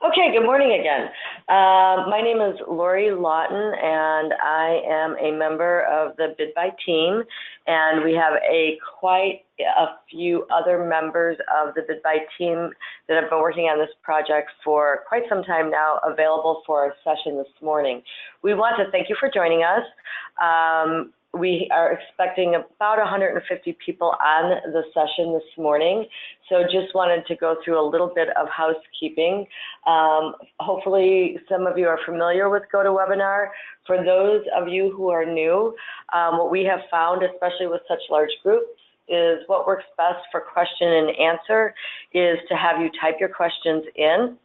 Okay, good morning again. My name is Lori Lawton, and I am a member of the BidBuy team, and we have quite a few other members of the BidBuy team that have been working on this project for quite some time now, available for our session this morning. We want to thank you for joining us. We are expecting about 150 people on the session this morning, so just wanted to go through a little bit of housekeeping. Hopefully some of you are familiar with GoToWebinar. For those of you who are new, what we have found, especially with such large groups, is what works best for question and answer is to have you type your questions in.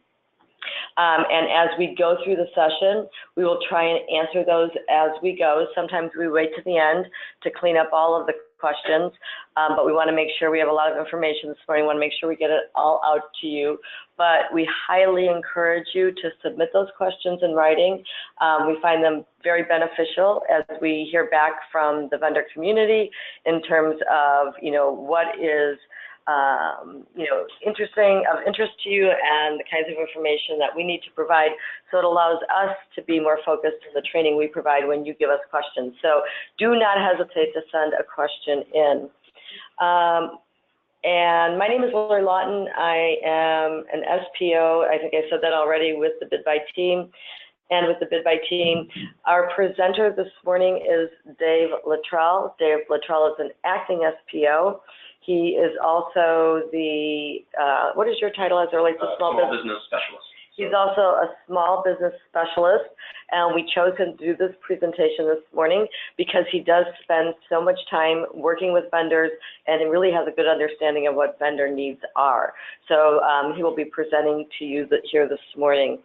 And as we go through the session, we will try and answer those as we go. Sometimes we wait to the end to clean up all of the questions, but we want to make sure we have a lot of information this morning. We want to make sure we get it all out to you. But we highly encourage you to submit those questions in writing. We find them very beneficial as we hear back from the vendor community in terms of, what is of interest to you and the kinds of information that we need to provide, so it allows us to be more focused in the training we provide when you give us questions. So do not hesitate to send a question in. And my name is Lori Lawton. I am an SPO, I think I said that already, with the BidBuy team. And with the BidBuy team, our presenter this morning is Dave Luttrell. Dave Luttrell is an acting SPO. He is also the, what is your title as it relates to small business specialist. He's also a small business specialist, and we chose him to do this presentation this morning because he does spend so much time working with vendors, and he really has a good understanding of what vendor needs are. So he will be presenting to you here this morning.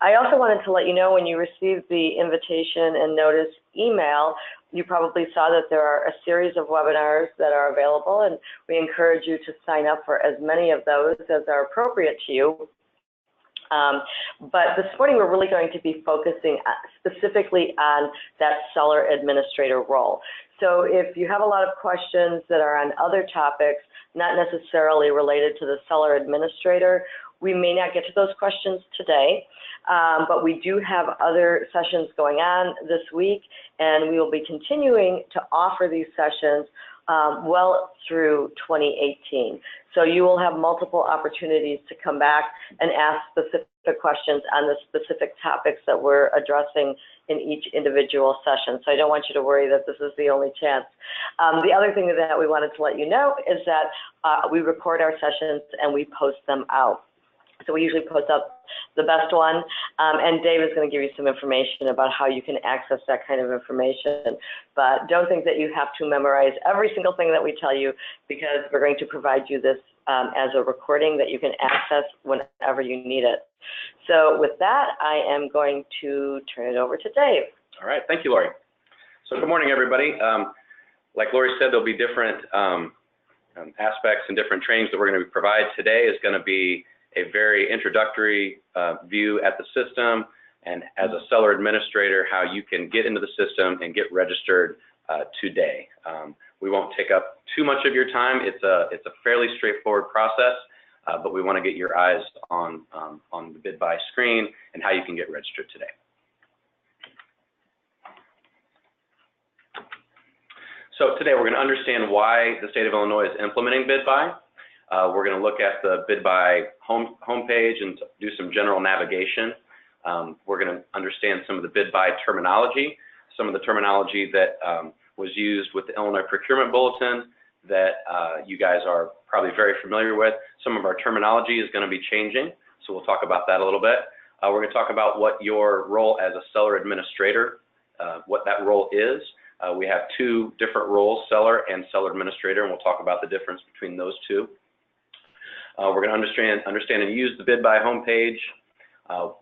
I also wanted to let you know, when you received the invitation and notice email, you probably saw that there are a series of webinars that are available, and we encourage you to sign up for as many of those as are appropriate to you. But this morning we're really going to be focusing specifically on that seller administrator role. So if you have a lot of questions that are on other topics, not necessarily related to the seller administrator, we may not get to those questions today, but we do have other sessions going on this week, and we will be continuing to offer these sessions well through 2018. So you will have multiple opportunities to come back and ask specific questions on the specific topics that we're addressing in each individual session. So I don't want you to worry that this is the only chance. The other thing that we wanted to let you know is that we record our sessions and we post them out. So we usually post up the best one, and Dave is going to give you some information about how you can access that kind of information. But don't think that you have to memorize every single thing that we tell you, because we're going to provide you this as a recording that you can access whenever you need it. So with that, I am going to turn it over to Dave. All right, thank you, Lori. So good morning, everybody. Like Lori said, there'll be different aspects and different trainings that we're going to provide. Today is going to be a very introductory view at the system, and as a seller administrator, how you can get into the system and get registered today. We won't take up too much of your time. It's a fairly straightforward process, but we want to get your eyes on the BidBuy screen and how you can get registered today. So today we're going to understand why the state of Illinois is implementing BidBuy. We're going to look at the BidBuy homepage and do some general navigation. We're going to understand some of the BidBuy terminology, some of the terminology that was used with the Illinois Procurement Bulletin that you guys are probably very familiar with. Some of our terminology is going to be changing, so we'll talk about that a little bit. We're going to talk about what your role as a seller administrator, what that role is. We have two different roles, seller and seller administrator, and we'll talk about the difference between those two. We're going to understand and use the BidBuy homepage.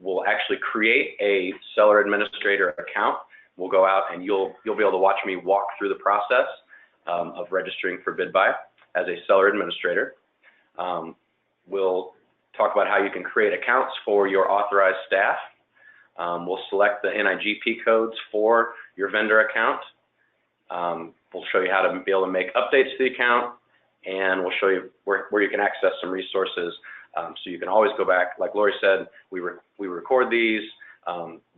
We'll actually create a seller administrator account. We'll go out and you'll be able to watch me walk through the process of registering for BidBuy as a seller administrator. We'll talk about how you can create accounts for your authorized staff. We'll select the NIGP codes for your vendor account. We'll show you how to be able to make updates to the account, and we'll show you where you can access some resources So you can always go back. Like Lori said, we record these.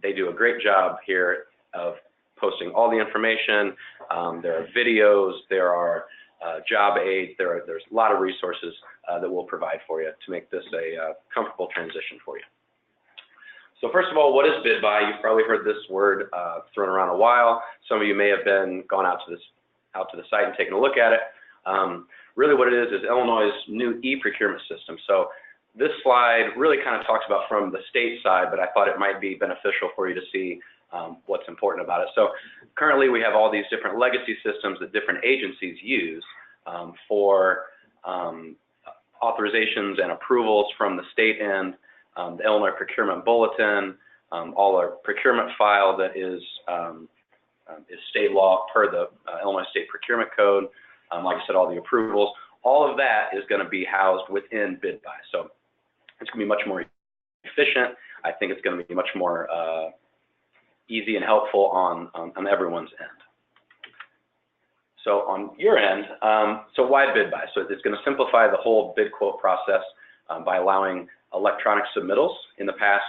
They do a great job here of posting all the information. There are videos, there are job aids, there's a lot of resources that we'll provide for you to make this a comfortable transition for you. So first of all, what is BidBuy? You've probably heard this word thrown around a while. Some of you may have gone out to the site and taken a look at it. Really what it is Illinois' new e-procurement system. So this slide really kind of talks about from the state side, but I thought it might be beneficial for you to see what's important about it. So currently we have all these different legacy systems that different agencies use for authorizations and approvals from the state end, the Illinois Procurement Bulletin, all our procurement file that is state law per the Illinois State Procurement Code. Like I said, all the approvals, all of that is going to be housed within BidBuy. So it's going to be much more efficient. I think it's going to be much more easy and helpful on everyone's end. So on your end, so why BidBuy? So it's going to simplify the whole bid quote process by allowing electronic submittals. In the past,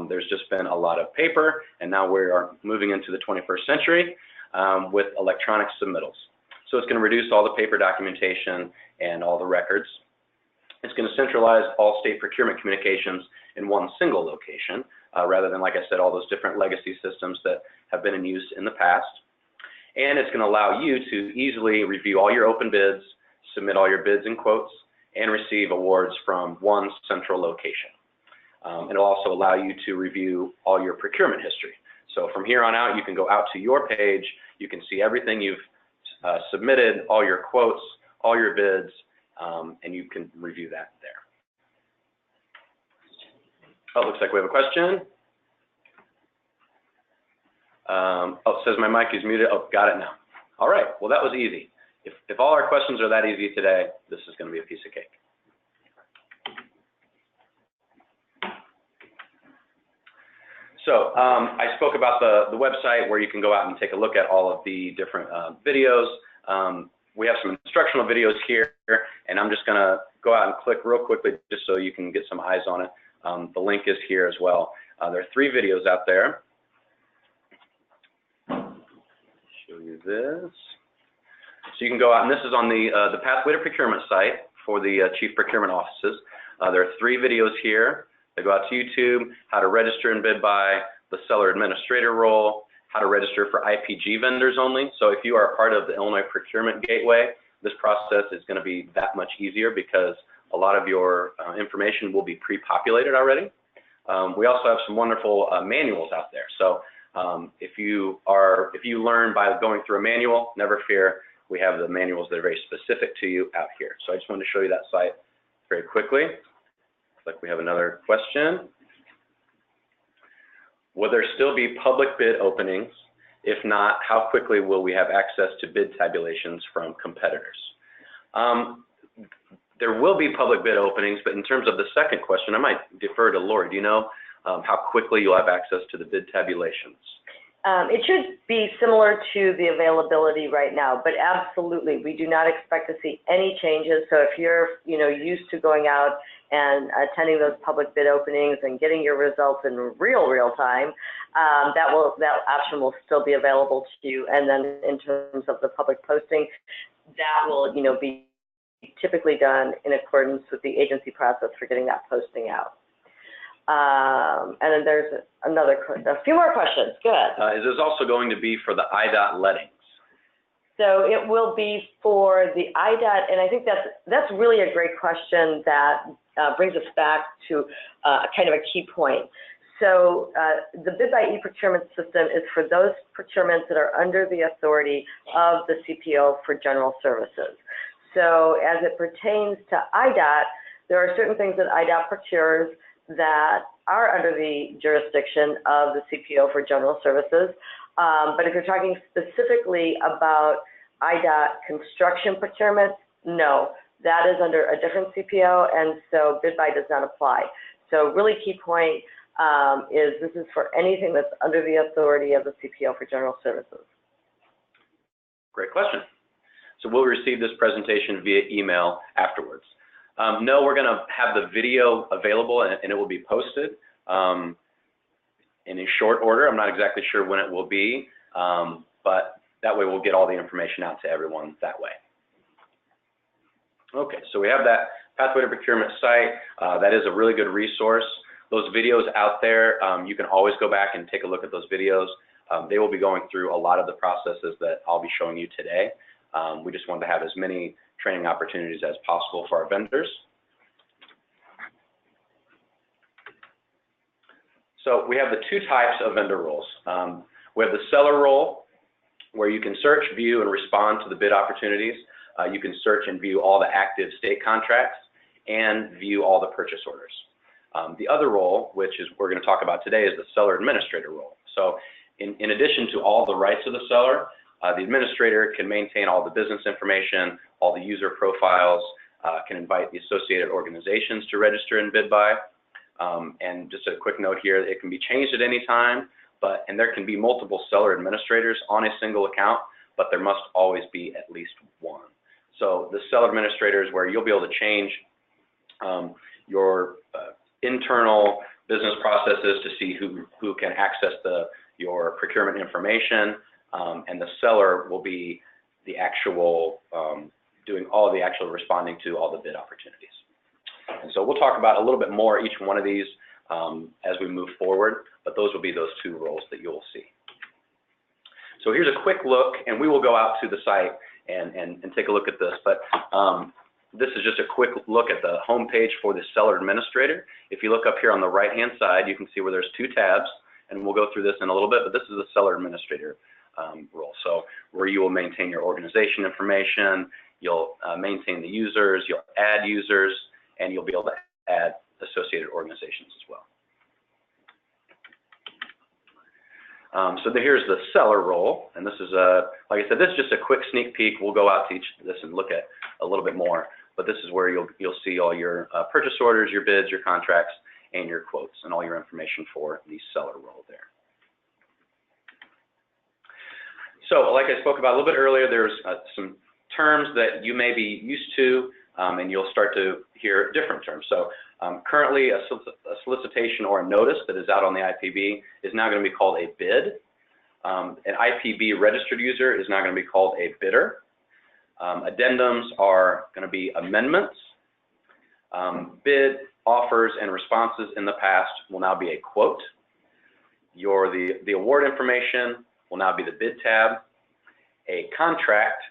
there's just been a lot of paper, and now we are moving into the 21st century with electronic submittals. So it's going to reduce all the paper documentation and all the records. It's going to centralize all state procurement communications in one single location, rather than, like I said, all those different legacy systems that have been in use in the past. And it's going to allow you to easily review all your open bids, submit all your bids and quotes, and receive awards from one central location. It'll also allow you to review all your procurement history. So from here on out, you can go out to your page, you can see everything you've submitted, all your quotes, all your bids, and you can review that there. Oh, it looks like we have a question. Oh, it says my mic is muted. Oh, got it now. All right, well, that was easy. If all our questions are that easy today, this is going to be a piece of cake. So I spoke about the website where you can go out and take a look at all of the different videos. We have some instructional videos here, and I'm just going to go out and click real quickly just so you can get some eyes on it. The link is here as well. There are 3 videos out there. Show you this. So you can go out, and this is on the Pathway to Procurement site for the Chief Procurement Offices. There are 3 videos here. They go out to YouTube, how to register in BidBuy, the seller administrator role, how to register for IPG vendors only. So if you are a part of the Illinois Procurement Gateway, this process is going to be that much easier because a lot of your information will be pre-populated already. We also have some wonderful manuals out there. So if you learn by going through a manual, never fear. We have the manuals that are very specific to you out here. So I just wanted to show you that site very quickly. Looks like we have another question. Will there still be public bid openings? If not, how quickly will we have access to bid tabulations from competitors? There will be public bid openings, but in terms of the second question, I might defer to Lori. Do you know how quickly you'll have access to the bid tabulations? It should be similar to the availability right now, but absolutely, we do not expect to see any changes. So if you're, used to going out and attending those public bid openings and getting your results in real time, that option will still be available to you. And then in terms of the public posting, that will, be typically done in accordance with the agency process for getting that posting out. And then there's a few more questions. Good. Is this also going to be for the IDOT lettings? So it will be for the IDOT, and I think that's really a great question that brings us back to kind of a key point. So the BidBuy e-procurement system is for those procurements that are under the authority of the CPO for general services. So as it pertains to IDOT, there are certain things that IDOT procures that are under the jurisdiction of the CPO for general services. But if you're talking specifically about IDOT construction procurement, no, that is under a different CPO, and so BidBuy does not apply. So really key point is this is for anything that's under the authority of the CPO for general services. Great question. So we'll receive this presentation via email afterwards. No, we're going to have the video available, and it will be posted in a short order. I'm not exactly sure when it will be, but that way we'll get all the information out to everyone that way. Okay, so we have that Pathway to Procurement site. That is a really good resource. Those videos out there, you can always go back and take a look at those videos. They will be going through a lot of the processes that I'll be showing you today. We just wanted to have as many training opportunities as possible for our vendors. So we have the two types of vendor roles. We have the seller role, where you can search, view, and respond to the bid opportunities. You can search and view all the active state contracts and view all the purchase orders. The other role, which is we're going to talk about today, is the seller administrator role. So in addition to all the rights of the seller, the administrator can maintain all the business information, all the user profiles, can invite the associated organizations to register in BidBuy. And just a quick note here, it can be changed at any time, and there can be multiple seller administrators on a single account, but there must always be at least one. So the seller administrator is where you'll be able to change your internal business processes to see who can access your procurement information, and the seller will be the actual doing all the actual responding to all the bid opportunities. And so we'll talk about a little bit more each one of these as we move forward, but those will be those two roles that you'll see. So here's a quick look, and we will go out to the site and take a look at this, but this is just a quick look at the home page for the seller administrator. If you look up here on the right-hand side, you can see where there's two tabs, and we'll go through this in a little bit, but this is the seller administrator role. So where you will maintain your organization information, you'll maintain the users, you'll add users, and you'll be able to add associated organizations as well. So here's the seller role, and this is like I said, this is just a quick sneak peek. We'll go out to each of this and look at a little bit more, but this is where you'll see all your purchase orders, your bids, your contracts, and your quotes, and all your information for the seller role there. So like I spoke about a little bit earlier, there's some terms that you may be used to, and you'll start to hear different terms. So currently a solicitation or a notice that is out on the IPB is now going to be called a bid. An IPB registered user is now going to be called a bidder. Addendums are going to be amendments. Bid, offers, and responses in the past will now be a quote. The award information will now be the bid tab. A contract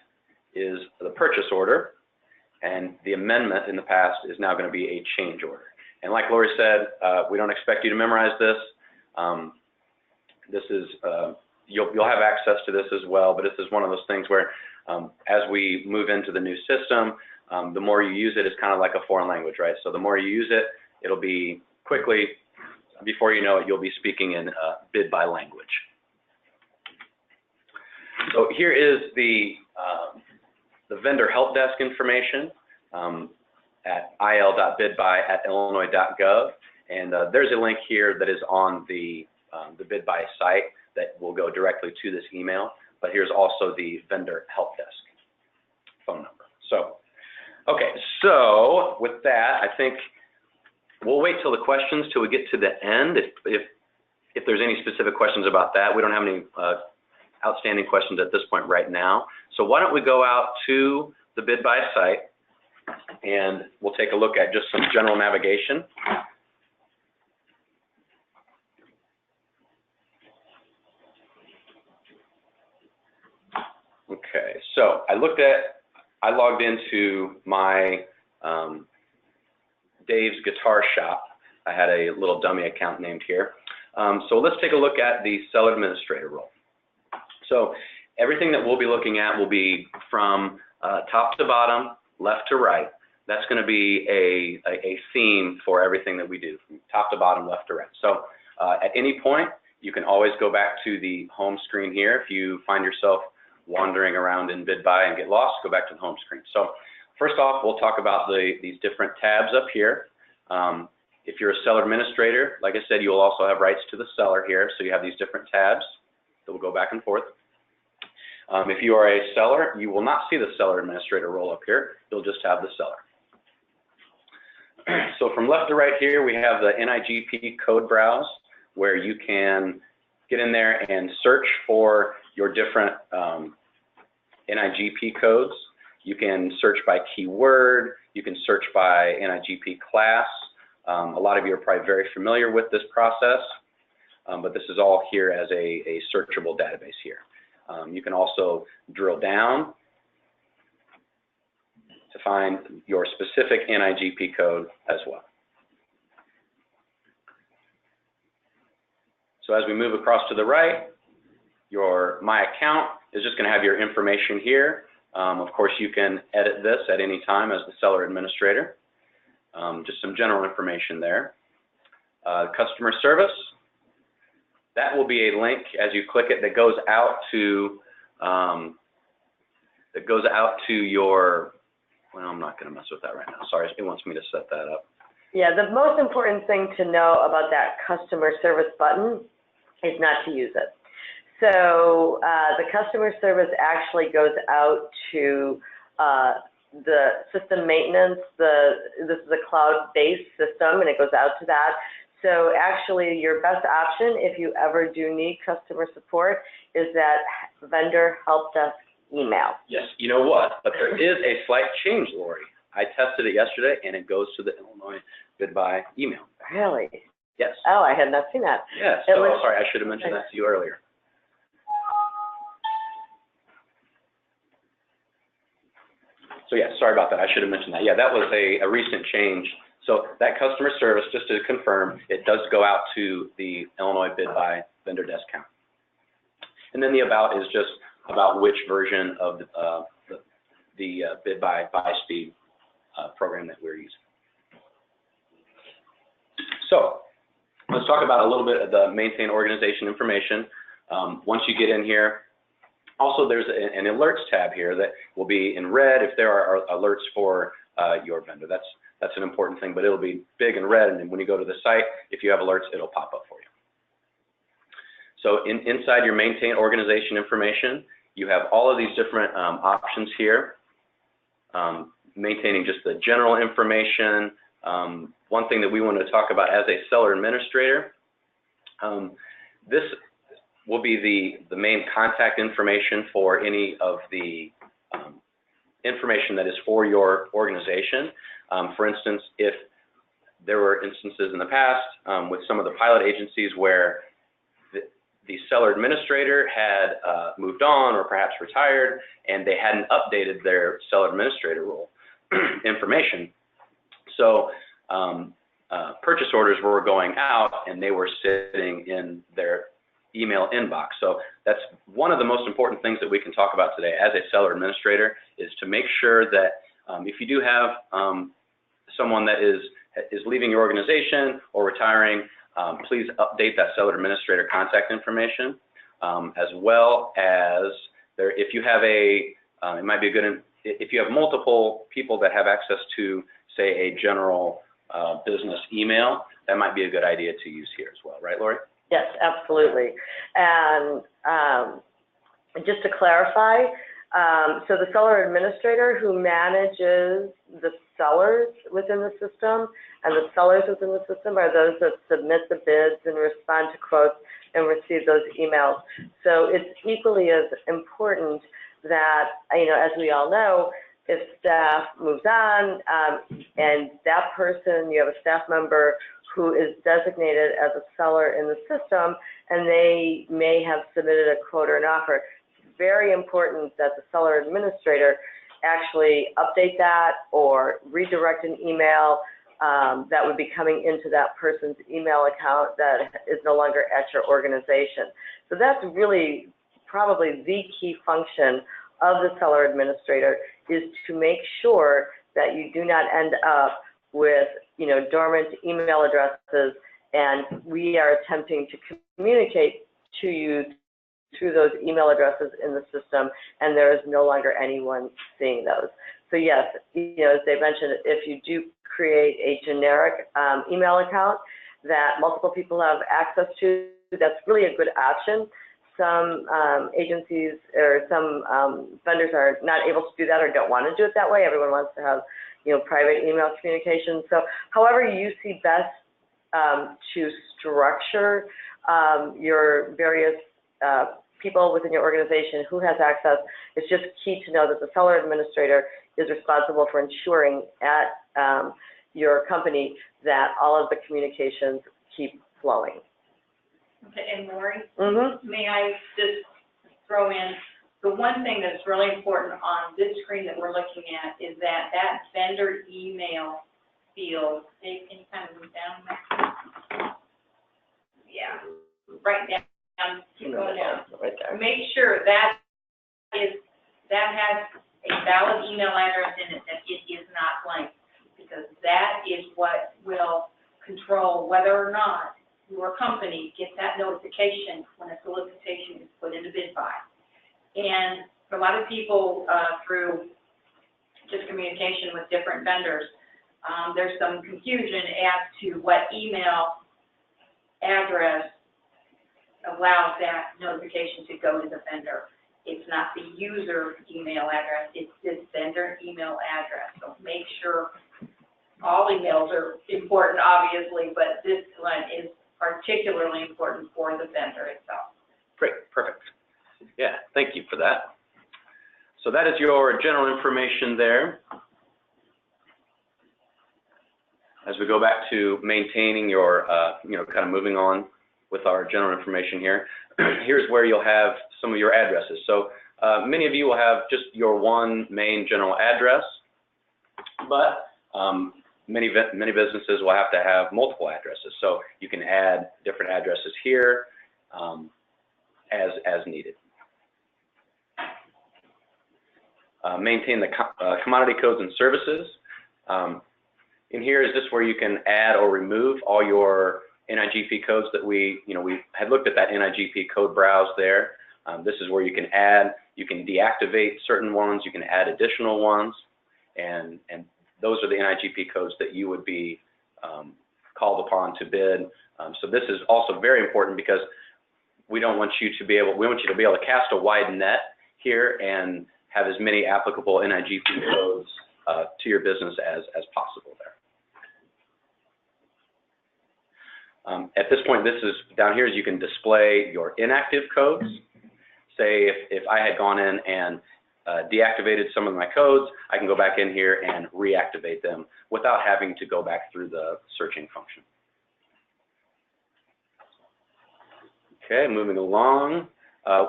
is the purchase order, and the amendment in the past is now going to be a change order. And like Lori said, we don't expect you to memorize this. This is you'll have access to this as well, but this is one of those things where as we move into the new system, the more you use it, it's kind of like a foreign language, right? So the more you use it, it'll be quickly, before you know it, you'll be speaking in BidBuy language. So here is the vendor help desk information at il.bidbuy@illinois.gov, and there's a link here that is on the BidBuy site that will go directly to this email, but here's also the vendor help desk phone number. So, okay, so with that, I think we'll wait till the questions till we get to the end. If there's any specific questions about that, we don't have any outstanding questions at this point right now. So why don't we go out to the BidBuy site and we'll take a look at just some general navigation. Okay, so I logged into my Dave's Guitar Shop. I had a little dummy account named here. So let's take a look at the seller administrator role. So everything that we'll be looking at will be from top to bottom, left to right. That's going to be a theme for everything that we do, from top to bottom, left to right. So at any point, you can always go back to the home screen here. If you find yourself wandering around in BidBuy and get lost, go back to the home screen. So first off, we'll talk about these different tabs up here. If you're a seller administrator, like I said, you will also have rights to the seller here. So you have these different tabs that will go back and forth. If you are a seller, you will not see the seller administrator role up here. You'll just have the seller. So from left to right here, we have the NIGP code browse, where you can get in there and search for your different NIGP codes. You can search by keyword. You can search by NIGP class. A lot of you are probably very familiar with this process, but this is all here as a searchable database here. You can also drill down to find your specific NIGP code as well. So as we move across to the right, your My Account is just going to have your information here. Of course, you can edit this at any time as the seller administrator. Just some general information there. Customer service, that will be a link as you click it that goes out to your, well, I'm not going to mess with that right now. Sorry, it wants me to set that up. Yeah, the most important thing to know about that customer service button is not to use it. So the customer service actually goes out to the system maintenance. This is a cloud-based system, and it goes out to that. So actually, your best option, if you ever do need customer support, is that vendor help desk email. Yes, you know what? But there is a slight change, Lori. I tested it yesterday, and it goes to the Illinois BidBuy email. Really? Yes. Oh, I had not seen that. Yes. Oh, sorry, I should have mentioned that to you earlier. So yeah, sorry about that. I should have mentioned that. Yeah, that was a recent change. So that customer service, just to confirm, it does go out to the Illinois BidBuy vendor desk account. And then the about is just about which version of the BidBuy BuySpeed program that we're using. So let's talk about a little bit of the maintain organization information. Once you get in here, also there's an alerts tab here that will be in red if there are alerts for your vendor. That's an important thing, but it'll be big and red, and then when you go to the site, if you have alerts, it'll pop up for you. So inside your maintain organization information, you have all of these different options here. Maintaining just the general information. One thing that we want to talk about as a seller administrator, this will be the main contact information for any of the information that is for your organization. For instance, if there were instances in the past with some of the pilot agencies where the seller administrator had moved on or perhaps retired, and they hadn't updated their seller administrator role information. So purchase orders were going out and they were sitting in their email inbox. So that's one of the most important things that we can talk about today as a seller administrator, is to make sure that if you do have someone that is leaving your organization or retiring, please update that seller administrator contact information, as well as if you have it might be good if you have multiple people that have access to, say, a general business email, that might be a good idea to use here as well, right, Lori? Yes, absolutely. And just to clarify, so the seller administrator who manages the sellers within the system, and the sellers within the system are those that submit the bids and respond to quotes and receive those emails. So it's equally as important that, as we all know, if staff moves on and that person, you have a staff member who is designated as a seller in the system, and they may have submitted a quote or an offer, it's very important that the seller administrator actually update that or redirect an email that would be coming into that person's email account that is no longer at your organization. So that's really probably the key function of the seller administrator, is to make sure that you do not end up with dormant email addresses, and we are attempting to communicate to you through those email addresses in the system, and there is no longer anyone seeing those. So yes, as they mentioned, if you do create a generic email account that multiple people have access to, that's really a good option. Some agencies or some vendors are not able to do that or don't want to do it that way. Everyone wants to have, private email communication. So however you see best to structure your various people within your organization who has access, it's just key to know that the seller administrator is responsible for ensuring at your company that all of the communications keep flowing. Okay, and Lori, Mm-hmm. may I just throw in, the one thing that's really important on this screen that we're looking at is that vendor email field. Dave, can you kind of move down there? Yeah, right down, keep going down. Right there. Make sure that has a valid email address in it, that it is not blank, because that is what will control whether or not your company gets that notification when a solicitation is put into BidBuy. And for a lot of people, through just communication with different vendors, there's some confusion as to what email address allows that notification to go to the vendor. It's not the user email address, it's this vendor email address. So make sure all emails are important, obviously, but this one is particularly important for the vendor itself. Great, perfect. Yeah, thank you for that. So that is your general information there. As we go back to maintaining your, kind of moving on with our general information here, here's where you'll have some of your addresses. So many of you will have just your one main general address, but many businesses will have to have multiple addresses. So you can add different addresses here as needed. Maintain the commodity codes and services. In here is this where you can add or remove all your NIGP codes that we had looked at that NIGP code browse there. This is where you can add, you can deactivate certain ones, you can add additional ones, and those are the NIGP codes that you would be called upon to bid. So this is also very important because we want you to be able to cast a wide net here and have as many applicable NIGP codes to your business as possible there. At this point, this is down here, you can display your inactive codes. Say if I had gone in and deactivated some of my codes, I can go back in here and reactivate them without having to go back through the searching function. Okay, moving along.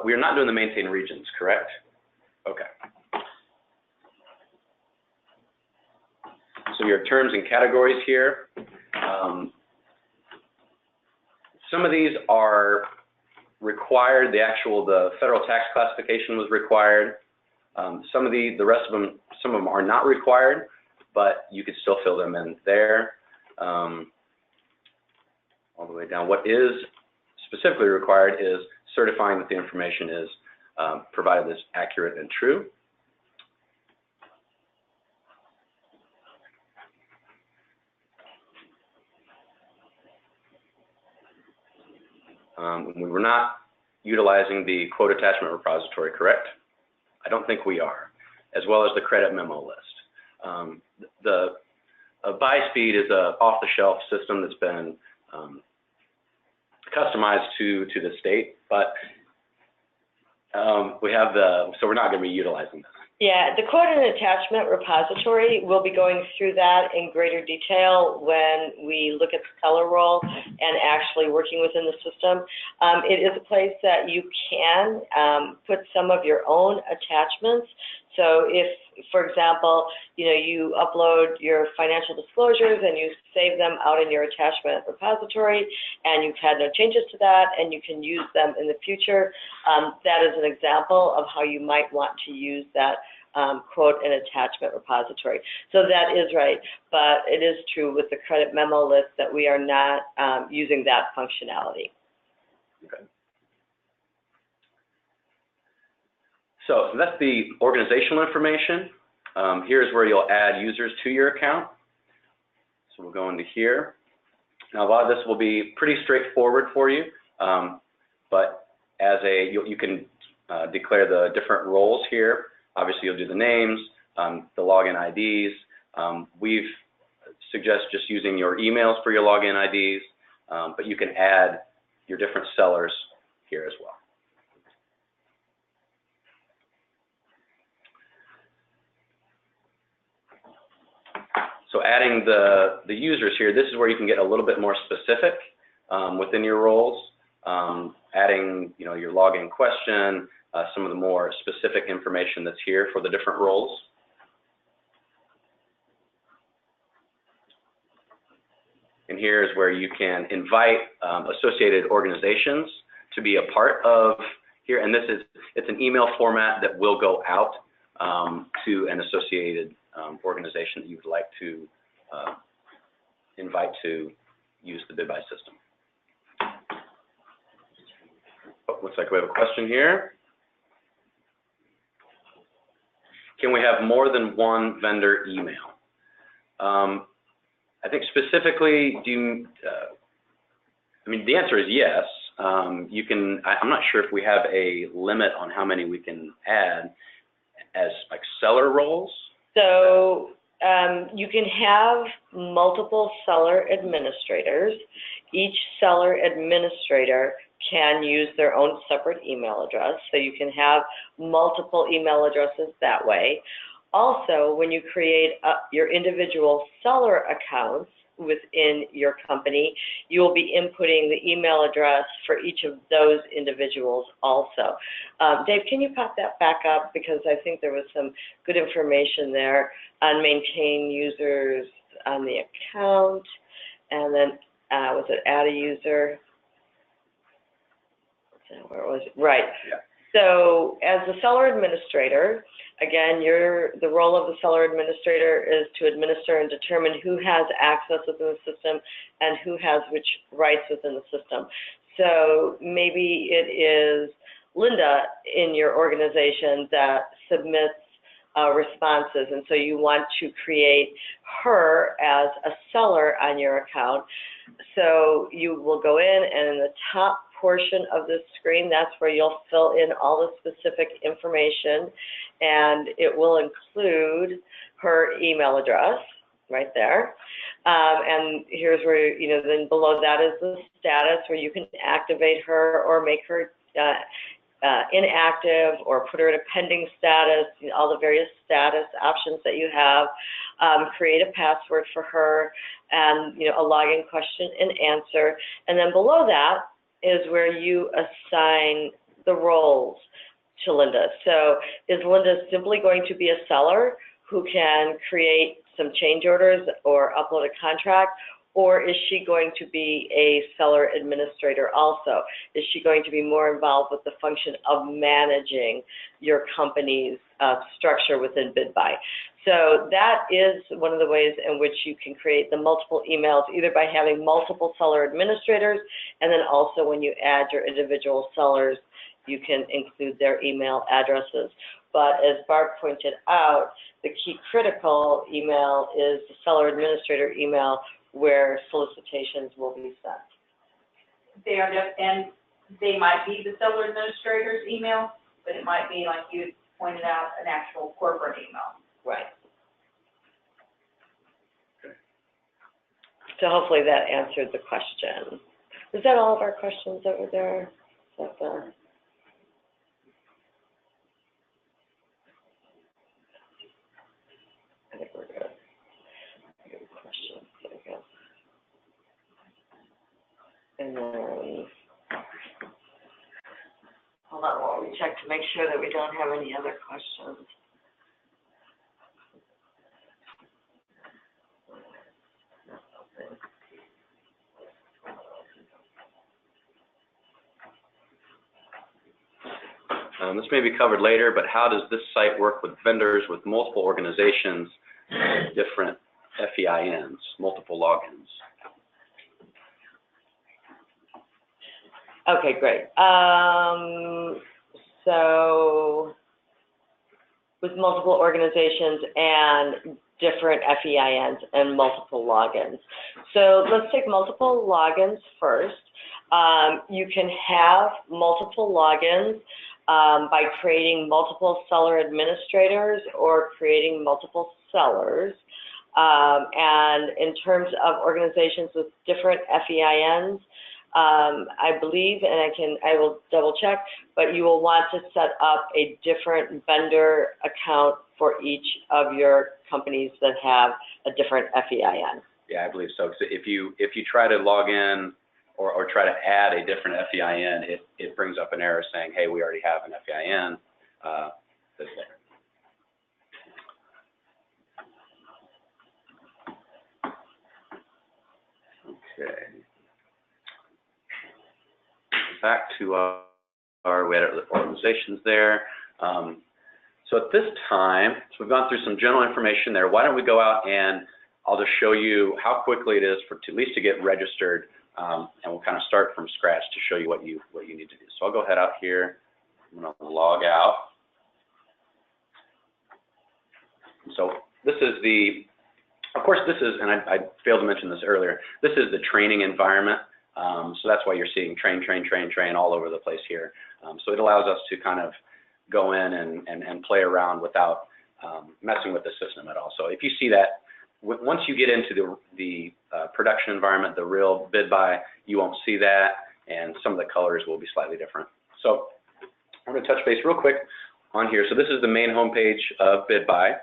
We are not doing the maintain regions, correct? Okay. So your terms and categories here. Some of these are required. The federal tax classification was required. Some of the rest of them, some of them are not required, but you could still fill them in there. All the way down. What is specifically required is certifying that the information is provided as accurate and true. We were not utilizing the quote attachment repository, correct? I don't think we are, as well as the credit memo list. The BuySpeed is an off-the-shelf system that's been customized to the state, but so we're not going to be utilizing this. Yeah, the quote and attachment repository, we'll be going through that in greater detail when we look at the seller role and actually working within the system. It is a place that you can put some of your own attachments. So if, for example, you upload your financial disclosures and you save them out in your attachment repository and you've had no changes to that and you can use them in the future, that is an example of how you might want to use that quote and attachment repository. So that is right, but it is true with the credit memo list that we are not using that functionality. Okay. So that's the organizational information. Here's where you'll add users to your account. So we'll go into here. Now a lot of this will be pretty straightforward for you, but as you can declare the different roles here. Obviously you'll do the names, the login IDs, We've suggest just using your emails for your login IDs, but you can add your different sellers here as well. So adding the users here, this is where you can get a little bit more specific within your roles, adding your login question, some of the more specific information that's here for the different roles. And here is where you can invite associated organizations to be a part of here. And it's an email format that will go out to an associated organization that you would like to invite to use the BidBuy system. Oh, looks like we have a question here. Can we have more than one vendor email? I think specifically, I mean, the answer is yes. You can. I'm not sure if we have a limit on how many we can add as like seller roles. So you can have multiple seller administrators. Each seller administrator can use their own separate email address, so you can have multiple email addresses that way. Also, when you create your individual seller accounts within your company, you will be inputting the email address for each of those individuals also. Dave, can you pop that back up? Because I think there was some good information there on maintain users on the account, and then was it add a user? Where was it? Right. Yeah. So as the seller administrator, again, the role of the seller administrator is to administer and determine who has access within the system and who has which rights within the system. So maybe it is Linda in your organization that submits responses, and so you want to create her as a seller on your account. So you will go in, and in the top portion of the screen, that's where you'll fill in all the specific information, and it will include her email address right there. And here's where, then below that is the status, where you can activate her or make her inactive or put her in a pending status, all the various status options that you have, create a password for her, and a login question and answer. And then below that is where you assign the roles to Linda. So is Linda simply going to be a seller who can create some change orders or upload a contract, or is she going to be a seller administrator also? Is she going to be more involved with the function of managing your company's structure within BidBuy? So that is one of the ways in which you can create the multiple emails, either by having multiple seller administrators, and then also when you add your individual sellers, you can include their email addresses. But as Barb pointed out, the key critical email is the seller administrator email, where solicitations will be sent. And they might be the seller administrator's email, but it might be, like you pointed out, an actual corporate email. Right. Okay. So hopefully that answered the question. Was that all of our questions that were there? Is that I think we're good. Good questions. There we go. And then, hold on while we check to make sure that we don't have any other questions. This may be covered later, but how does this site work with vendors with multiple organizations, different FEINs, multiple logins? Okay, great. So with multiple organizations and different FEINs and multiple logins. So let's take multiple logins first. You can have multiple logins by creating multiple seller administrators or creating multiple sellers. And in terms of organizations with different FEINs, I believe, and I will double check, but you will want to set up a different vendor account for each of your companies that have a different FEIN. Yeah, I believe so. So if you try to log in or try to add a different FEIN, it brings up an error saying, hey, we already have an FEIN that's there. Okay. Back to we had our organizations there. So at this time, so we've gone through some general information there. Why don't we go out and I'll just show you how quickly it is to at least to get registered, and we'll kind of start from scratch to show you what you need to do. So I'll go ahead out here. I'm going to log out. So this is of course, this is, and I failed to mention this earlier, this is the training environment. So that's why you're seeing train all over the place here. So it allows us to kind of go in and play around without messing with the system at all. So if you see that, once you get into the production environment, the real BidBuy, you won't see that, and some of the colors will be slightly different. So I'm going to touch base real quick on here. So this is the main homepage of BidBuy.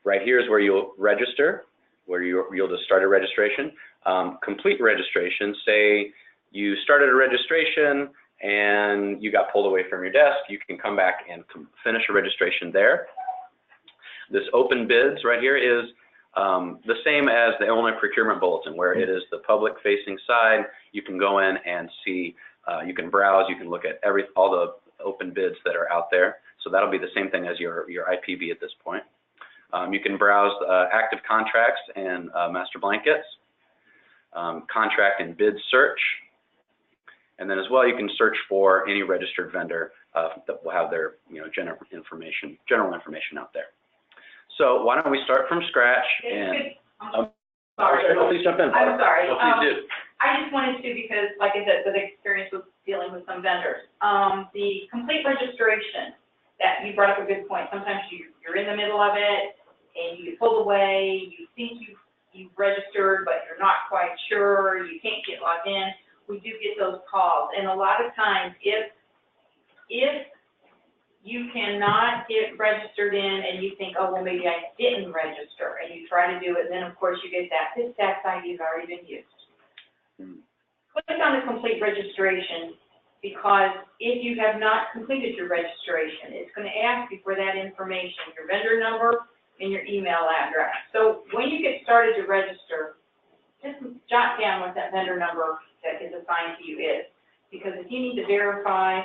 Right here is where you'll register, where you'll just start a registration. Complete registration, say you started a registration and you got pulled away from your desk, you can come back and finish a registration there. This open bids right here is the same as the Illinois Procurement Bulletin, where it is the public-facing side. You can go in and see, you can browse, you can look at all the open bids that are out there. So that'll be the same thing as your IPB at this point. You can browse active contracts and master blankets, contract and bid search, and then as well you can search for any registered vendor that will have their general information out there. So why don't we start from scratch? And sorry, please jump in. I'm sorry. Please do. I just wanted to, because like I said, the experience with dealing with some vendors, the complete registration, that you brought up a good point. Sometimes you're in the middle of it and you get pulled away, you think you've registered, but you're not quite sure, you can't get logged in. We do get those calls, and a lot of times if you cannot get registered in and you think, oh, well, maybe I didn't register, and you try to do it, and then of course you get that, this tax ID has already been used. Click on the complete registration, because if you have not completed your registration, it's going to ask you for that information, your vendor number and your email address. So when you get started to register, just jot down what that vendor number that is assigned to you is. Because if you need to verify,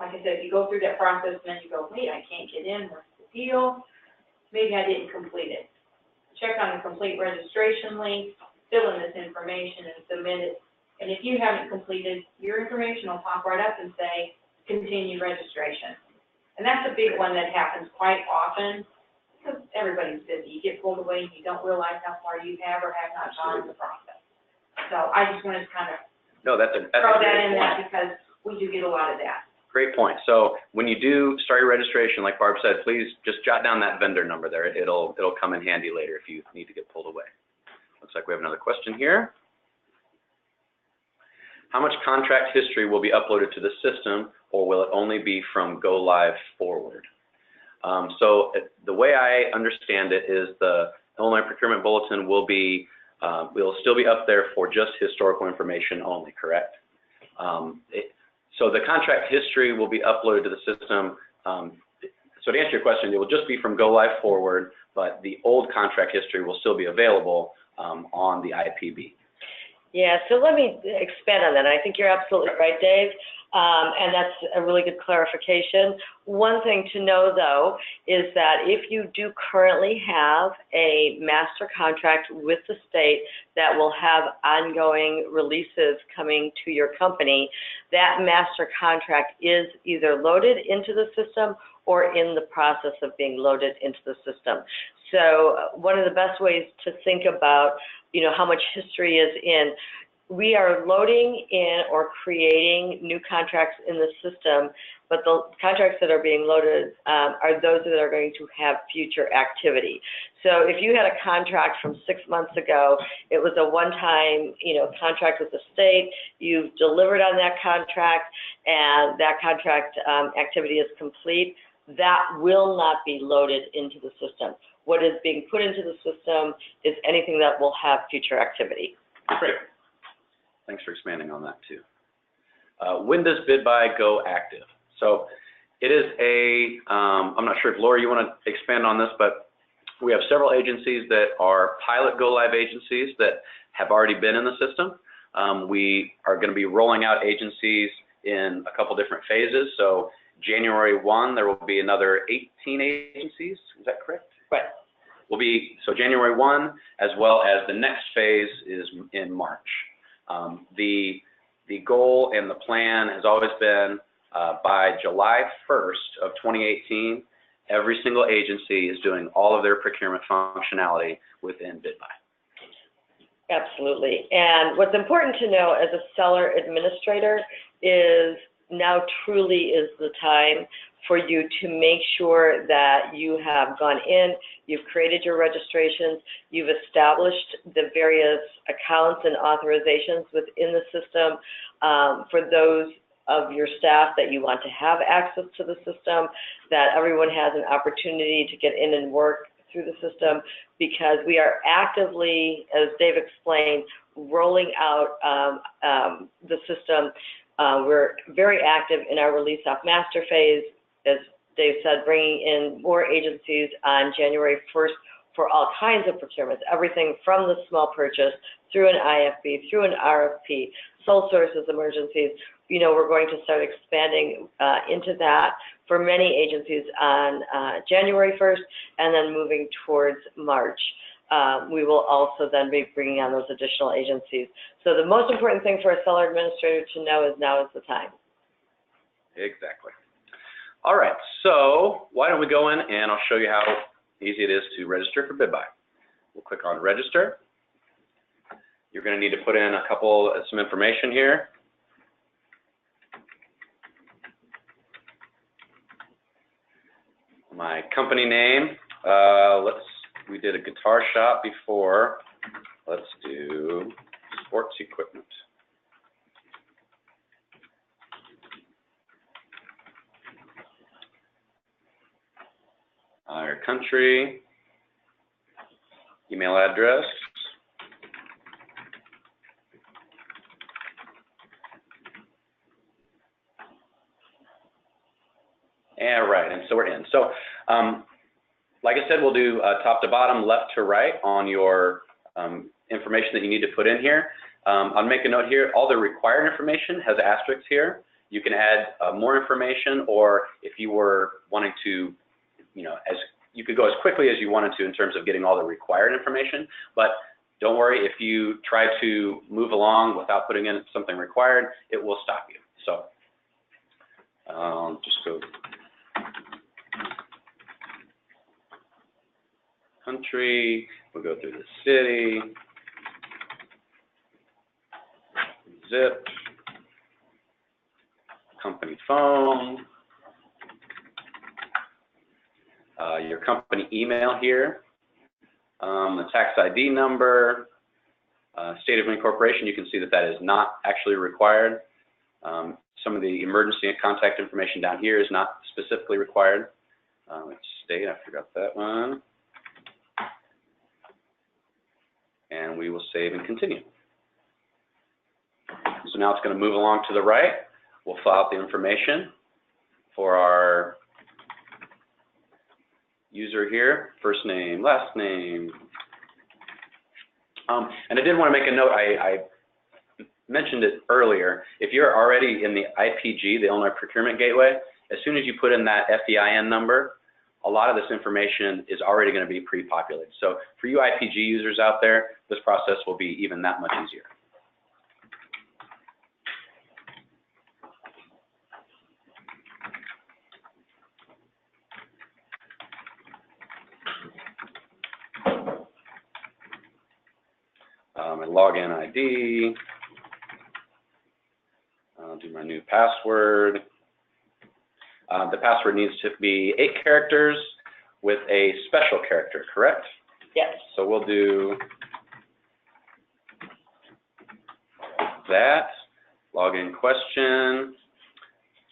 like I said, if you go through that process and then you go, wait, I can't get in, what's the deal? Maybe I didn't complete it. Check on the complete registration link, fill in this information and submit it. And if you haven't completed, your information will pop right up and say, continue registration. And that's a big one that happens quite often because everybody's busy. You get pulled away and you don't realize how far you have or have not gone in the process. So I just wanted to kind of throw that in there because we do get a lot of that. Great point. So when you do start your registration, like Barb said, please just jot down that vendor number there. It'll come in handy later if you need to get pulled away. Looks like we have another question here. How much contract history will be uploaded to the system, or will it only be from go live forward? So the way I understand it is the Illinois Procurement Bulletin will still be up there for just historical information only, correct? So the contract history will be uploaded to the system. So to answer your question, it will just be from go live forward, but the old contract history will still be available on the IPB. Yeah, so let me expand on that. I think you're absolutely right, Dave, and that's a really good clarification. One thing to know, though, is that if you do currently have a master contract with the state that will have ongoing releases coming to your company, that master contract is either loaded into the system or in the process of being loaded into the system. So one of the best ways to think about how much history is in, we are loading in or creating new contracts in the system, but the contracts that are being loaded are those that are going to have future activity. So if you had a contract from 6 months ago, it was a one-time, contract with the state, you've delivered on that contract, and that contract activity is complete, that will not be loaded into the system. What is being put into the system is anything that will have future activity. Great. Thanks for expanding on that too. When does BidBuy go active? So it is I'm not sure if Lori, you want to expand on this, but we have several agencies that are pilot go-live agencies that have already been in the system. We are going to be rolling out agencies in a couple different phases. So January 1, there will be another 18 agencies. Is that correct? Right. So January 1, as well as the next phase is in March. The goal and the plan has always been by July 1st of 2018, every single agency is doing all of their procurement functionality within BidBuy. Absolutely. And what's important to know as a seller administrator is now truly is the time for you to make sure that you have gone in, you've created your registrations, you've established the various accounts and authorizations within the system for those of your staff that you want to have access to the system, that everyone has an opportunity to get in and work through the system, because we are actively, as Dave explained, rolling out the system. We're very active in our release off master phase, as Dave said, bringing in more agencies on January 1st for all kinds of procurements, everything from the small purchase through an IFB, through an RFP, sole sources, emergencies. We're going to start expanding into that for many agencies on January 1st, and then moving towards March. We will also then be bringing on those additional agencies. So the most important thing for a seller administrator to know is now is the time. Exactly. All right, so why don't we go in and I'll show you how easy it is to register for BidBuy. We'll click on register. You're going to need to put in some information here. My company name, we did a guitar shop before. Let's do sports equipment. Our country, email address, and so we're in. So, like I said, we'll do top to bottom, left to right on your information that you need to put in here. I'll make a note here. All the required information has asterisks here. You can add more information, or if you were wanting to, you could go as quickly as you wanted to in terms of getting all the required information. But don't worry, if you try to move along without putting in something required, it will stop you. So just go country, we'll go through the city, zip, company phone, your company email here, the tax ID number, state of incorporation. You can see that that is not actually required. Some of the emergency and contact information down here is not specifically required. State, I forgot that one. And we will save and continue. So now it's going to move along to the right. We'll fill out the information for our user here, first name, last name. And I did want to make a note, I mentioned it earlier. If you're already in the IPG, the Illinois Procurement Gateway, as soon as you put in that FEIN number, a lot of this information is already going to be pre-populated. So for you IPG users out there, this process will be even that much easier. My login ID. I'll do my new password. The password needs to be 8 characters with a special character, correct? Yes. So we'll do that. Login question.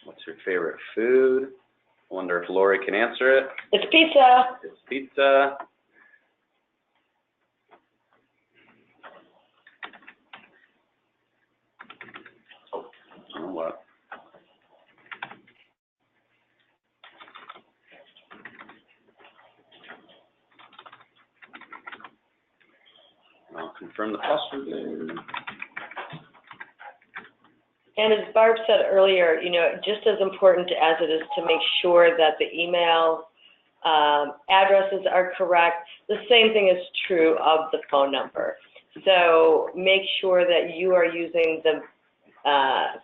What's your favorite food? I wonder if Lori can answer it. It's pizza. It's pizza. Oh, what? I'll confirm the password. And as Barb said earlier, you know, just as important as it is to make sure that the email addresses are correct, the same thing is true of the phone number. So make sure that you are using the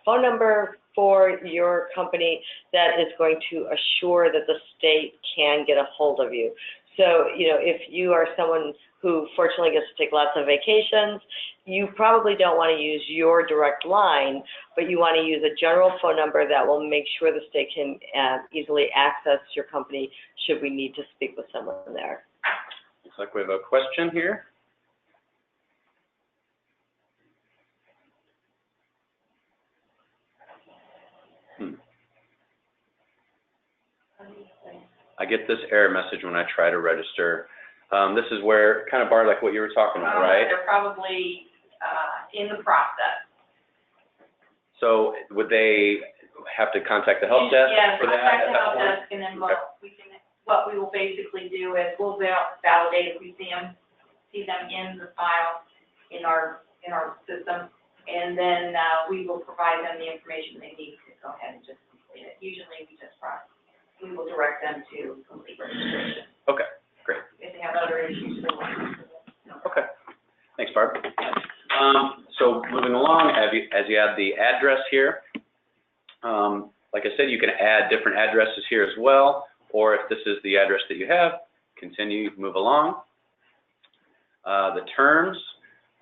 phone number for your company that is going to assure that the state can get a hold of you. So, you know, if you are someone who fortunately gets to take lots of vacations, you probably don't want to use your direct line, but you want to use a general phone number that will make sure the state can easily access your company should we need to speak with someone there. Looks like we have a question here. I get this error message when I try to register. This is where, kind of, Barb, like what you were talking about, right? They're probably in the process. So would they have to contact the help desk for that? Yeah, contact the help desk, and then what we will basically do is we'll validate if we see them in the file in our system, and then we will provide them the information they need to go ahead and just complete it. Usually we will direct them to complete registration. Okay, great. If they have other issues, they will. Okay, thanks, Barb. So moving along, as you add the address here, like I said, you can add different addresses here as well, or if this is the address that you have, continue, move along. The terms,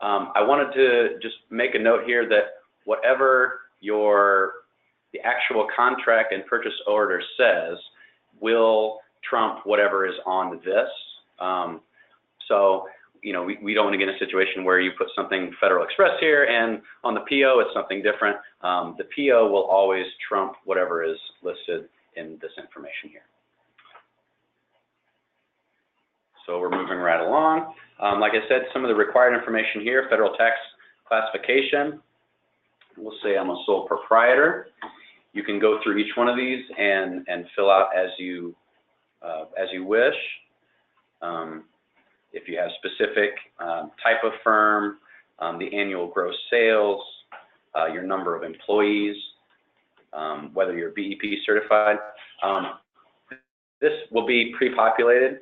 I wanted to just make a note here that whatever the actual contract and purchase order says will trump whatever is on this. So, you know, we don't want to get in a situation where you put something Federal Express here and on the PO it's something different. The PO will always trump whatever is listed in this information here. So we're moving right along. Like I said, some of the required information here, federal tax classification. We'll say I'm a sole proprietor. You can go through each one of these and fill out as you wish. If you have specific type of firm, the annual gross sales, your number of employees, whether you're BEP certified. This will be pre-populated,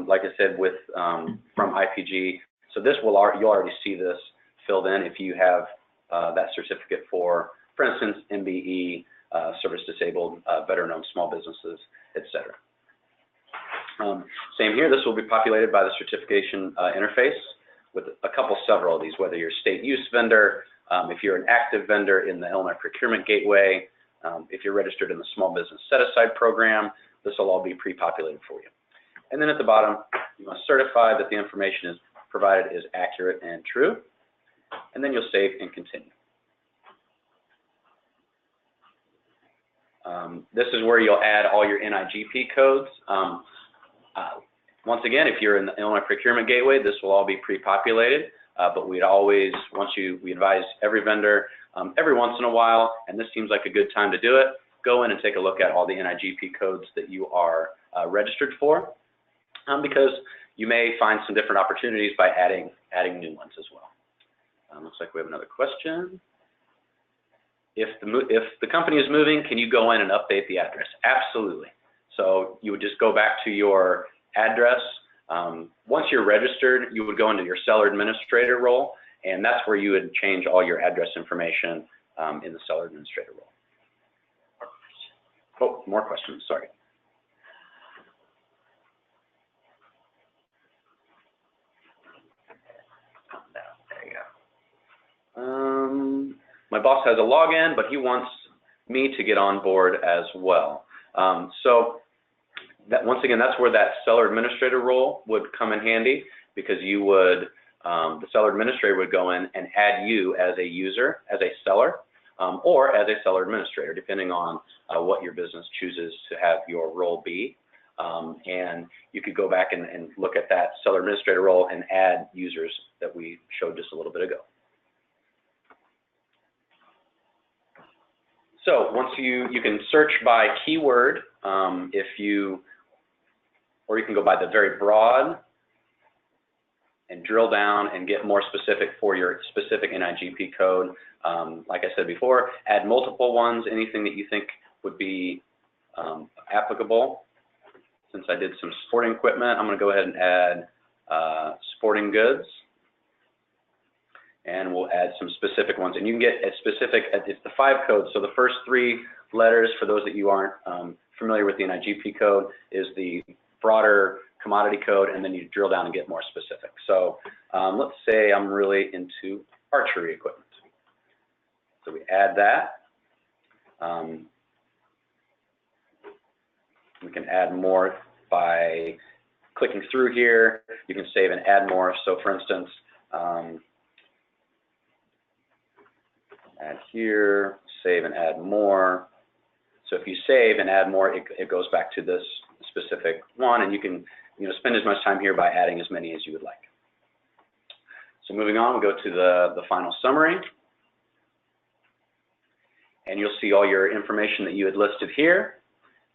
like I said, with from IPG. So this will you'll already see this filled in if you have that certificate for instance, MBE, service disabled, veteran-owned small businesses, etc. Same here, this will be populated by the certification interface with several of these, whether you're a state use vendor, if you're an active vendor in the Illinois Procurement Gateway, if you're registered in the Small Business Set-Aside Program, this will all be pre-populated for you. And then at the bottom, you must certify that the information is provided is accurate and true, and then you'll save and continue. This is where you'll add all your NIGP codes. Once again, if you're in the Illinois Procurement Gateway, this will all be pre-populated, but we advise every vendor every once in a while, and this seems like a good time to do it, go in and take a look at all the NIGP codes that you are registered for, because you may find some different opportunities by adding new ones as well. Looks like we have another question. If the company is moving, can you go in and update the address? Absolutely. So you would just go back to your address. Once you're registered, you would go into your seller administrator role, and that's where you would change all your address information in the seller administrator role. Oh, more questions, sorry. There you go. My boss has a login, but he wants me to get on board as well. So once again, that's where that seller administrator role would come in handy, because you would, the seller administrator would go in and add you as a user, as a seller, or as a seller administrator, depending on what your business chooses to have your role be. And you could go back and look at that seller administrator role and add users that we showed just a little bit ago. So once you can search by keyword, or you can go by the very broad and drill down and get more specific for your specific NIGP code. Like I said before, add multiple ones, anything that you think would be applicable. Since I did some sporting equipment, I'm going to go ahead and add sporting goods. And we'll add some specific ones. And you can get a specific, it's the 5 codes. So the first 3 letters, for those that you aren't familiar with the NIGP code, is the broader commodity code, and then you drill down and get more specific. So let's say I'm really into archery equipment. So we add that. We can add more by clicking through here. You can save and add more. So for instance, add here, save and add more. So if you save and add more, it goes back to this specific one, and you can spend as much time here by adding as many as you would like. So moving on, we'll go to the final summary. And you'll see all your information that you had listed here.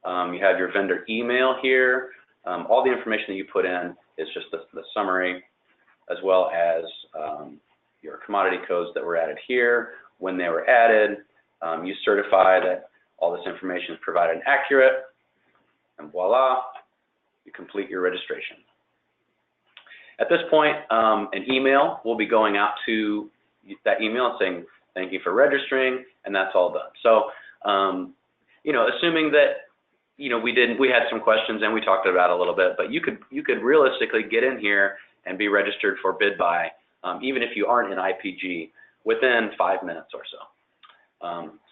You have your vendor email here. All the information that you put in is just the summary, as well as your commodity codes that were added here, when they were added. You certify that all this information is provided and accurate, and voila, you complete your registration. At this point, an email will be going out to that email saying, thank you for registering, and that's all done. So, assuming that, we had some questions and we talked about it a little bit, but you could realistically get in here and be registered for BidBuy, even if you aren't in IPG, within 5 minutes or so.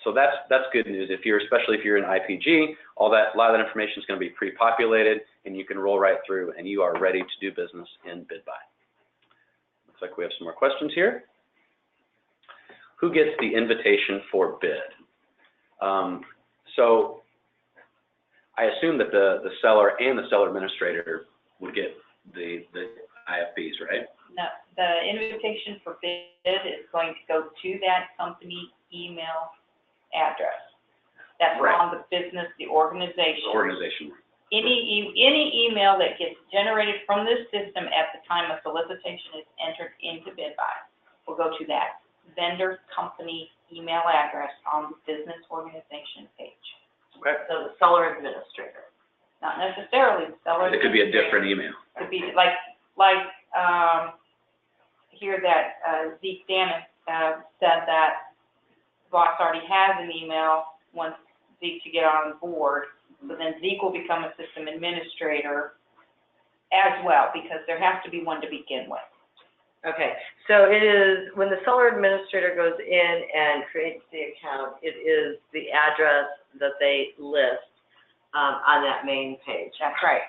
So that's good news. Especially if you're in IPG, a lot of that information is going to be pre-populated, and you can roll right through, and you are ready to do business in BidBuy. Looks like we have some more questions here. Who gets the invitation for bid? So I assume that the seller and the seller administrator would get the IFBs, right? No, the invitation for bid is going to go to that company email address. That's right. On the business, the organization. The organization. Any email that gets generated from this system at the time a solicitation is entered into BidBuy will go to that vendor company email address on the business organization page. Okay. So the seller administrator. Not necessarily the seller. It could be a different email. It could be like here that Zeke Dannon said that Boss already has an email, wants Zeke to get on board. So then Zeke will become a system administrator as well, because there has to be one to begin with. Okay, so it is, when the seller administrator goes in and creates the account, it is the address that they list on that main page. That's right.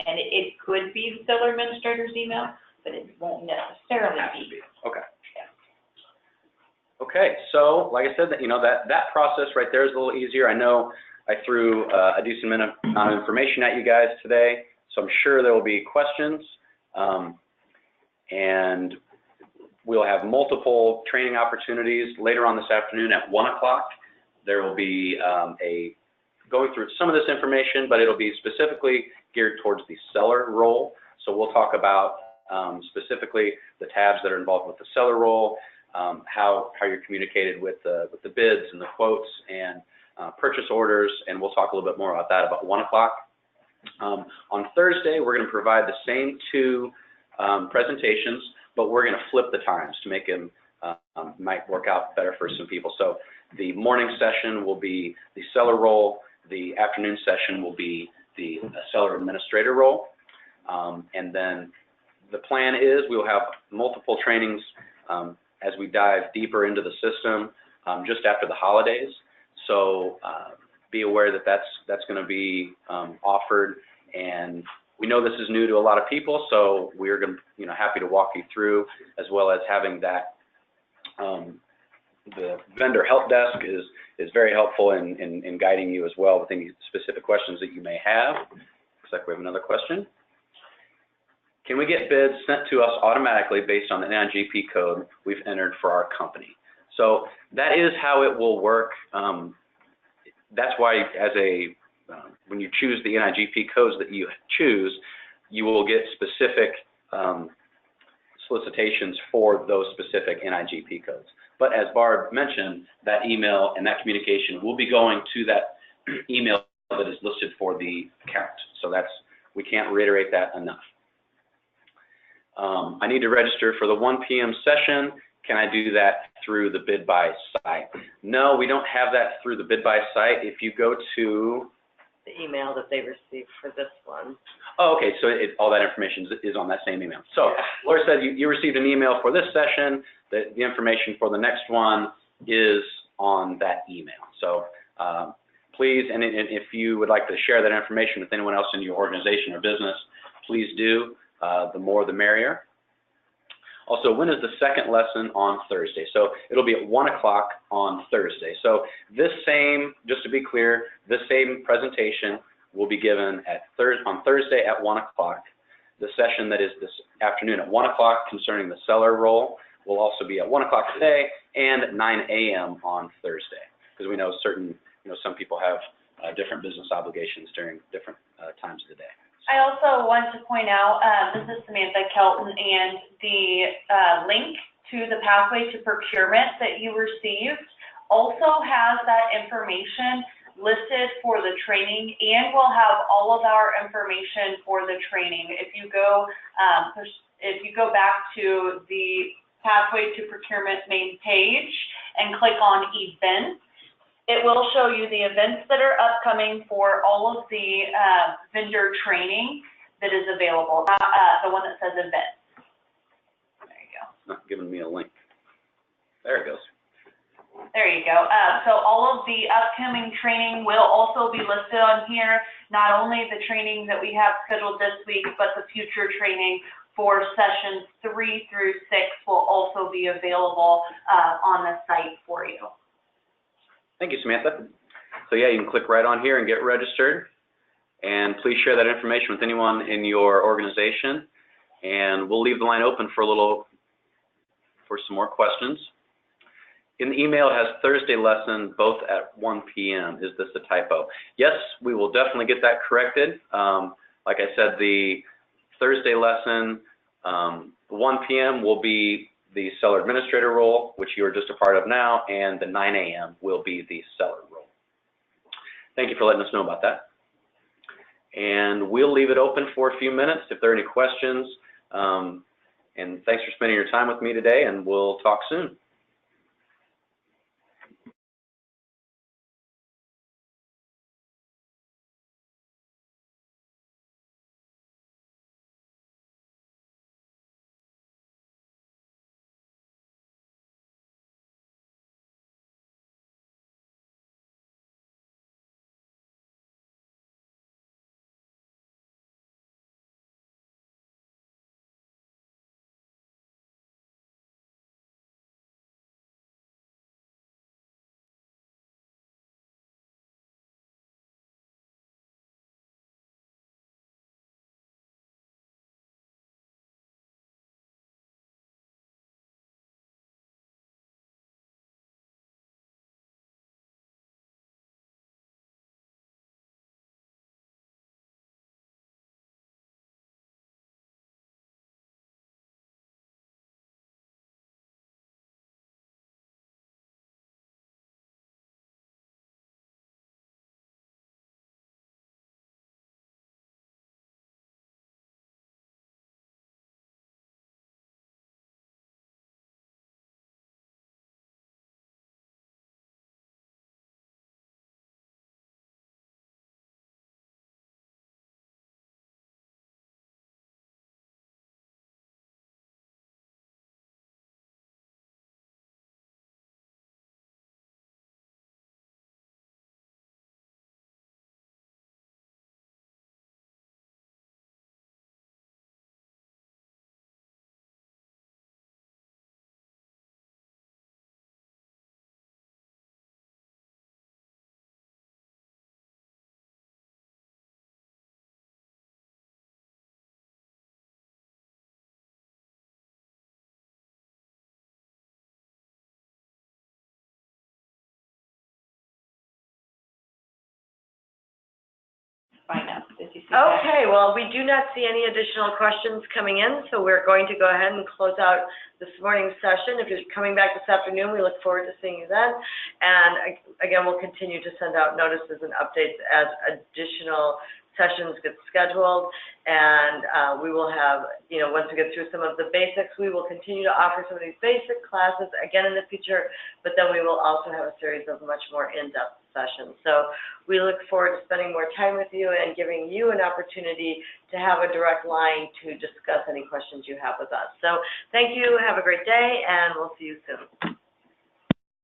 And it could be the seller administrator's email, but it won't necessarily be. Okay. Okay, so like I said, that process right there is a little easier. I know I threw a decent amount of information at you guys today, so I'm sure there will be questions. And we'll have multiple training opportunities later on this afternoon at 1 o'clock. There will be going through some of this information, but it'll be specifically geared towards the seller role. So we'll talk about specifically the tabs that are involved with the seller role, how you're communicated with the bids and the quotes and purchase orders, and we'll talk a little bit more about that about 1 o'clock. On Thursday, we're going to provide the same 2 presentations, but we're going to flip the times to make them might work out better for some people. So the morning session will be the seller role, the afternoon session will be the seller administrator role, and then the plan is we will have multiple trainings as we dive deeper into the system just after the holidays. So be aware that that's going to be offered, and we know this is new to a lot of people, so we're going to, happy to walk you through, as well as having that. The vendor help desk is very helpful in guiding you as well with any specific questions that you may have. Looks like we have another question. Can we get bids sent to us automatically based on the NIGP code we've entered for our company? So that is how it will work. That's why when you choose the NIGP codes that you choose, you will get specific solicitations for those specific NIGP codes. But as Barb mentioned, that email and that communication will be going to that email that is listed for the account. So we can't reiterate that enough. I need to register for the 1 p.m. session. Can I do that through the BidBuy site? No, we don't have that through the BidBuy site. If you go to The email that they received for this one. Oh, okay, so all that information is on that same email. So Laura said you received an email for this session. The information for the next one is on that email. So please, and if you would like to share that information with anyone else in your organization or business, please do. The more the merrier. Also, when is the second lesson on Thursday? So it'll be at 1 o'clock on Thursday. So just to be clear, this same presentation will be given on Thursday at 1 o'clock. The session that is this afternoon at 1 o'clock concerning the seller role will also be at 1 o'clock today and at 9 a.m. on Thursday, because we know some people have different business obligations during different times of the day. I also want to point out, this is Samantha Kelton, and the link to the pathway to procurement that you received also has that information listed for the training, and we'll have all of our information for the training. If you go back to the pathway to procurement main page and click on events, it will show you the events that are upcoming for all of the vendor training that is available, the one that says events. There you go. It's not giving me a link. There it goes. There you go. So all of the upcoming training will also be listed on here, not only the training that we have scheduled this week, but the future training for sessions 3 through 6 will also be available on the site for you. Thank you, Samantha. So yeah, you can click right on here and get registered. And please share that information with anyone in your organization. And we'll leave the line open for some more questions. In the email, it has Thursday lesson both at 1 p.m. Is this a typo? Yes, we will definitely get that corrected. Like I said, the Thursday lesson, 1 p.m. will be the seller administrator role, which you are just a part of now, and the 9 a.m. will be the seller role. Thank you for letting us know about that. And we'll leave it open for a few minutes if there are any questions. And thanks for spending your time with me today, and we'll talk soon. sign up, if you see that. Okay, well, we do not see any additional questions coming in, so we're going to go ahead and close out this morning's session. If you're coming back this afternoon, we look forward to seeing you then. And again, we'll continue to send out notices and updates as additional sessions get scheduled. And we will have, once we get through some of the basics, we will continue to offer some of these basic classes again in the future, but then we will also have a series of much more in-depth sessions. So we look forward to spending more time with you and giving you an opportunity to have a direct line to discuss any questions you have with us. So thank you, have a great day, and we'll see you soon.